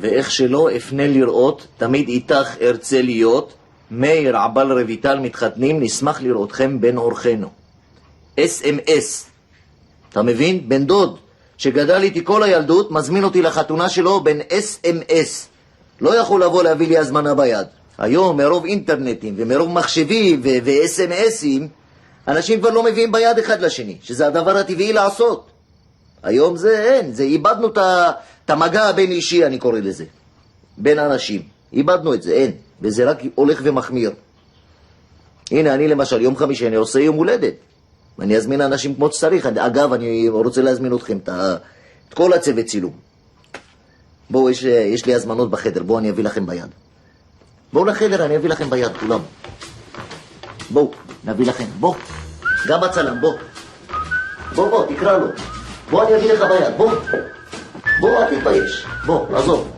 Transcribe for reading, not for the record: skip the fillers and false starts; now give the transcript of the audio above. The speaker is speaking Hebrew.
ואיך שלא אפנה לראות, תמיד איתך ארצה להיות. מאיר, עבל רביטל מתחתנים, נשמח לראותכם בין אורחנו. SMS. אתה מבין? בן דוד שגדל איתי כל הילדות, מזמין אותי לחתונה שלו בין SMS. לא יכול לבוא להביא לי הזמנה ביד. היום מרוב אינטרנטים ומרוב מחשבים ו-SMSים, אנשים כבר לא מביאים ביד אחד לשני, שזה הדבר הטבעי לעשות. היום זה אין, זה איבדנו את המגע הבין אישי, אני קורא לזה. בין אנשים. איבדנו את זה, אין. וזה רק הולך ומחמיר. הנה, אני למשל, יום חמישי, אני עושה יום הולדת. ואני אזמין אנשים כמו שצריך. אגב, אני רוצה להזמין אתכם, את כל הצוות צילום. בואו, יש לי הזמנות בחדר, בואו אני אביא לכם ביד. בואו לחדר, אני אביא לכם ביד, כולם. בואו, נביא לכם, בואו. גם הצלם, בואו. בואו, תקרא לו. בואו אני אביא לך ביד, בואו. בואו, אל תתבייש. בואו, עזוב.